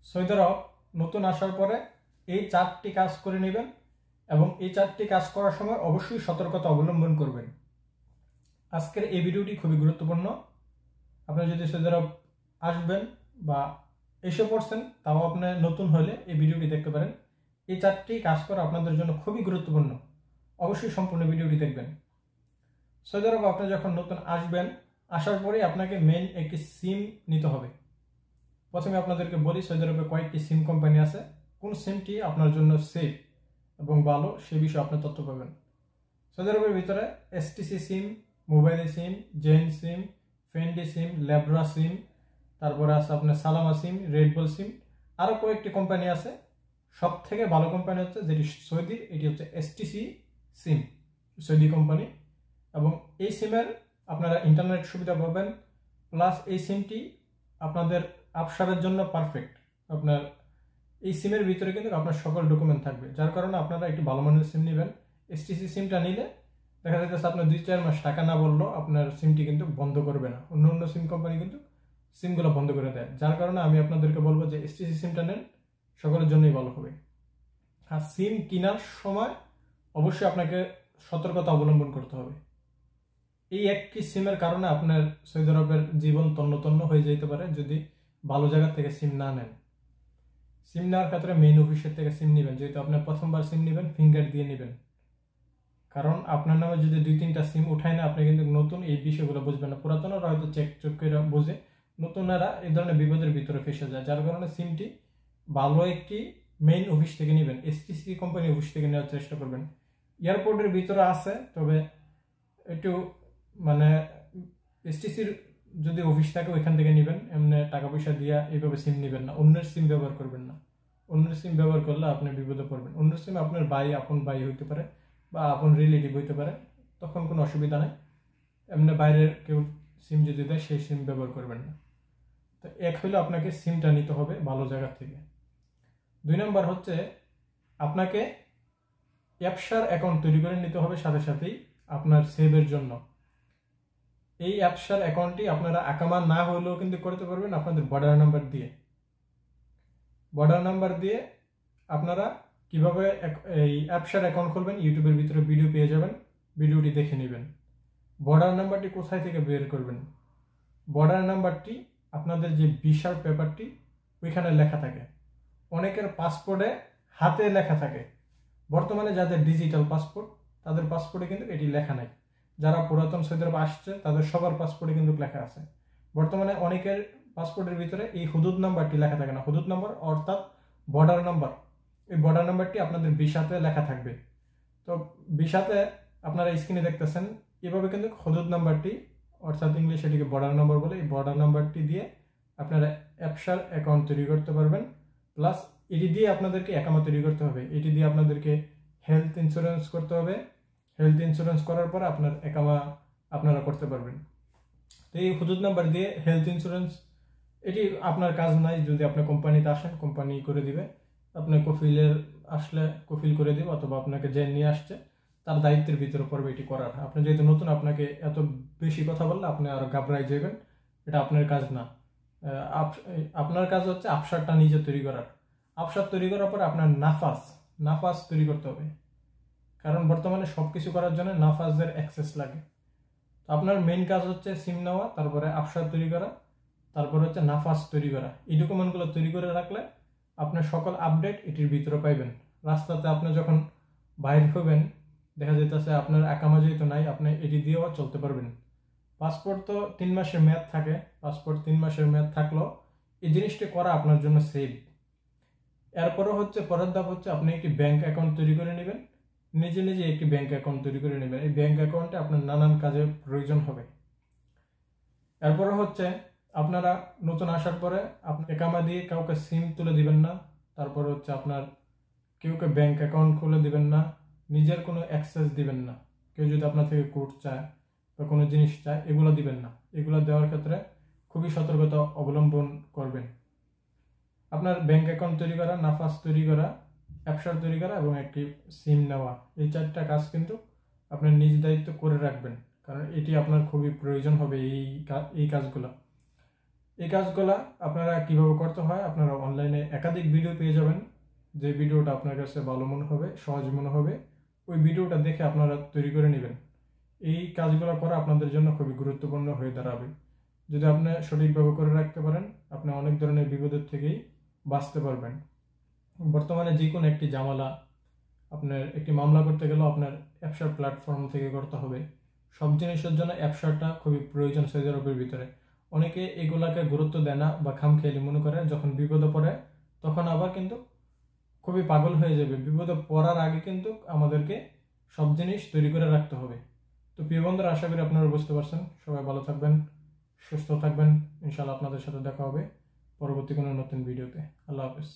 Saudi আরব নতুন আসার পরে এই 4টি কাজ করে নেবেন এবং এই 4টি কাজ করার সময় অবশ্যই সতর্কতা অবলম্বন করবেন। আজকের এই ভিডিওটি খুবই গুরুত্বপূর্ণ। আপনি যদি সৌদি আরব আসবেন বা এসে পড়ছেন তাও আপনি নতুন হলে এই ভিডিওটি দেখতে পারেন। এই 4টি কাজ করা আপনাদের জন্য খুবই গুরুত্বপূর্ণ, অবশ্যই সম্পূর্ণ ভিডিওটি দেখবেন। সৌদি আরব আপনি যখন নতুন আসবেন, আসার পরে আপনাকে মেইন একটি সিম নিতে হবে। প্রথমে আপনাদেরকে বলি সৌদি আরবে কয়েকটি সিম কোম্পানি আছে, কোন সিমটি আপনার জন্য সেফ এবং ভালো সে বিষয়ে আপনি তথ্য পাবেন। সৌদি আরবের ভিতরে এসটিসি সিম, মোবাইল সিম, জেন সিম, ফেন্ডি সিম, লেব্রা সিম, তারপরে আছে আপনার সালামা সিম, রেডবুল সিম, আরও কয়েকটি কোম্পানি আছে। সব থেকে ভালো কোম্পানি হচ্ছে যেটি সৌদির, এটি হচ্ছে এসটিসি সিম, সৌদি কোম্পানি। এবং এই সিমের আপনারা ইন্টারনেট সুবিধা পাবেন, প্লাস এই সিমটি আপনাদের আবসারের জন্য পারফেক্ট। আপনার এই সিমের ভিতরে কিন্তু আপনার সকল ডকুমেন্ট থাকবে, যার কারণে আপনারা একটু ভালো মানের সিম নেবেন। এসটিসি সিমটা নিলে দেখা যাচ্ছে আপনার 2-4 মাস টাকা না বললেও আপনার সিমটি কিন্তু বন্ধ করবে না। অন্য অন্য সিম কোম্পানি কিন্তু সিমগুলো বন্ধ করে দেয়, যার কারণে আমি আপনাদেরকে বলবো যে এসটিসি সিমটা নেন, সকলের জন্যই ভালো হবে। আর সিম কেনার সময় অবশ্যই আপনাকে সতর্কতা অবলম্বন করতে হবে। এই একটি সিমের কারণে আপনার সৌদি আরবের জীবন তন্ন তন্ন হয়ে যেতে পারে যদি ভালো জায়গা থেকে সিম না নেন। সিম নেওয়ার ক্ষেত্রে মেইন অফিসের থেকে সিম নেবেন, যেহেতু আপনার প্রথমবার সিম নেবেন ফিঙ্গার দিয়ে নেবেন, কারণ আপনার নামে যদি 2-3টা সিম উঠায় না আপনি কিন্তু নতুন এই বিষয়গুলো বুঝবেন না। পুরাতনরা হয়তো চেক করে বুঝে, নতুনরা এই ধরনের বিপদের ভিতরে ফেসে যায়, যার কারণে সিমটি ভালো একটি মেইন অফিস থেকে নেবেন, এসটিসি কোম্পানি অফিস থেকে নেওয়ার চেষ্টা করবেন। এয়ারপোর্টের ভিতরে আছে, তবে একটু মানে এসটিসির যদি অফিস থাকে ওইখান থেকে নেবেন, এমনি টাকা পয়সা দিয়ে এইভাবে সিম নেবেন না, অন্যের সিম ব্যবহার করবেন না। অন্যের সিম ব্যবহার করলে আপনি বিপদে পড়বেন। অন্যের সিম আপনার ভাই, আপন ভাই হইতে পারে বা আপন রিলেটিভ হইতে পারে, তখন কোনো অসুবিধা নেই। এমনি বাইরের কেউ সিম যদি দেয় সেই সিম ব্যবহার করবেন না। তো এক হইলে আপনাকে সিমটা নিতে হবে ভালো জায়গা থেকে। 2 নম্বর হচ্ছে আপনাকে অ্যাপসার অ্যাকাউন্ট তৈরি করে নিতে হবে সাথে সাথেই আপনার সেভের জন্য। এই অ্যাপসার অ্যাকাউন্টটি আপনারা আকামা না হলেও কিন্তু করতে পারবেন আপনাদের বর্ডার নাম্বার দিয়ে। বর্ডার নাম্বার দিয়ে আপনারা কিভাবে এই অ্যাপসার অ্যাকাউন্ট খুলবেন, ইউটিউবের ভিতরে ভিডিও পেয়ে যাবেন, ভিডিওটি দেখে নেবেন। বর্ডার নাম্বারটি কোথায় থেকে বের করবেন? বর্ডার নাম্বারটি আপনাদের যে ভিসার পেপারটি ওইখানে লেখা থাকে। অনেকের পাসপোর্টে হাতে লেখা থাকে, বর্তমানে যাদের ডিজিটাল পাসপোর্ট তাদের পাসপোর্টে কিন্তু এটি লেখা নাই। যারা পুরাতন সৌদি আরব আসছে তাদের সবার পাসপোর্টে কিন্তু লেখা আছে। বর্তমানে অনেকের পাসপোর্টের ভিতরে এই হুদুদ নাম্বারটি লেখা থাকে না। হুদুদ নাম্বার অর্থাৎ বর্ডার নাম্বার, এই বর্ডার নাম্বারটি আপনাদের ভিসাতে লেখা থাকবে। তো ভিসাতে আপনারা স্ক্রিনে দেখতেছেন এভাবে কিন্তু হুদুদ নাম্বারটি, অর্থাৎ ইংলিশে এটিকে বর্ডার নাম্বার বলে, এই বর্ডার নাম্বারটি দিয়ে আপনারা অ্যাপসার অ্যাকাউন্ট তৈরি করতে পারবেন। প্লাস এটি দিয়ে আপনাদেরকে একামা তৈরি করতে হবে, এটি দিয়ে আপনাদেরকে হেলথ ইন্স্যুরেন্স করতে হবে। হেলথ ইন্স্যুরেন্স করার পর আপনার একামা আপনারা করতে পারবেন। তো এই হুদুদ নাম্বার দিয়ে হেলথ ইন্স্যুরেন্স, এটি আপনার কাজ নাই। যদি আপনি কোম্পানিতে আসেন কোম্পানি করে দিবে, আপনি কফিলের আসলে কফিল করে দিবে, অথবা আপনাকে যে নিয়ে আসছে তার দায়িত্বের ভিতরে পড়বে এটি করার। আপনি যেহেতু নতুন, আপনাকে এত বেশি কথা বললে আপনি আরো ঘাবড়াই যাবেন, এটা আপনার কাজ না। আপনার কাজ হচ্ছে আফসারটা নিজে তৈরি করার। আফসার তৈরি করার পরে আপনার নাফাস তৈরি করতে হবে, কারণ বর্তমানে সবকিছু করার জন্য নাফাজের অ্যাক্সেস লাগে। তো আপনার মেইন কাজ হচ্ছে সিম নেওয়া, তারপরে আফসার তৈরি করা, তারপরে হচ্ছে নাফাস তৈরি করা। এই ডকুমেন্টগুলো তৈরি করে রাখলে আপনার সকল আপডেট এটির ভিতরে পাইবেন। রাস্তাতে আপনি যখন বাইর হবেন দেখা যেতেছে আপনার একামা যেহেতু নাই, আপনি এটি দিয়েও চলতে পারবেন। পাসপোর্ট তো 3 মাসের মেয়াদ থাকে, পাসপোর্ট 3 মাসের মেয়াদ থাকলেও এই জিনিসটি করা আপনার জন্য সেফ। এরপরও হচ্ছে পরের ধাপ হচ্ছে আপনি একটি ব্যাংক অ্যাকাউন্ট তৈরি করে নেবেন, নিজে নিজে একটি ব্যাংক অ্যাকাউন্ট তৈরি করে নেবেন। এই ব্যাংক অ্যাকাউন্টে আপনার নানান কাজে প্রয়োজন হবে। এরপরে হচ্ছে আপনারা নতুন আসার পরে আপনি একামা দিয়ে কাউকে সিম তুলে দিবেন না। তারপরে হচ্ছে আপনার কেউকে ব্যাংক অ্যাকাউন্ট খুলে দিবেন না, নিজের কোনো অ্যাক্সেস দিবেন না। কেউ যদি আপনার থেকে কোড চায় বা কোনো জিনিস চায় এগুলো দিবেন না। এগুলো দেওয়ার ক্ষেত্রে খুবই সতর্কতা অবলম্বন করবেন। আপনার ব্যাংক অ্যাকাউন্ট তৈরি করা, নাফাস তৈরি করা, অ্যাপসার তৈরি করা এবং একটি সিম নেওয়া, এই 4টা কাজ কিন্তু আপনার নিজ দায়িত্ব করে রাখবেন, কারণ এটি আপনার খুবই প্রয়োজন হবে এই কাজগুলো। এই কাজগুলা আপনারা কিভাবে করতে হয় আপনারা অনলাইনে একাধিক ভিডিও পেয়ে যাবেন। যে ভিডিওটা আপনার কাছে ভালো মনে হবে, সহজ মনে হবে, ওই ভিডিওটা দেখে আপনারা তৈরি করে নেবেন। এই কাজগুলো করা আপনাদের জন্য খুবই গুরুত্বপূর্ণ হয়ে দাঁড়াবে। যদি আপনি সঠিকভাবে করে রাখতে পারেন, আপনি অনেক ধরনের বিপদের থেকেই বাঁচতে পারবেন। বর্তমানে যে কোনো একটি ঝামেলা, আপনার একটি মামলা করতে গেলেও আপনার অ্যাপসার প্ল্যাটফর্ম থেকে করতে হবে। সব জিনিসের জন্য অ্যাপসারটা খুবই প্রয়োজন সৌদি আরবের ভিতরে। অনেকে এগুলাকে গুরুত্ব দেয় না বা খামখেয়ালি মনে করে, যখন বিপদে পড়ে তখন আবার কিন্তু খুবই পাগল হয়ে যাবে। বিপদে পড়ার আগে কিন্তু আমাদেরকে সব জিনিস তৈরি করে রাখতে হবে। তো প্রিয় বন্ধুরা, আশা করি আপনারা বুঝতে পারছেন। সবাই ভালো থাকবেন, সুস্থ থাকবেন। ইনশাআল্লাহ আপনাদের সাথে দেখা হবে পরবর্তী কোনো নতুন ভিডিওতে। আল্লাহ হাফেজ।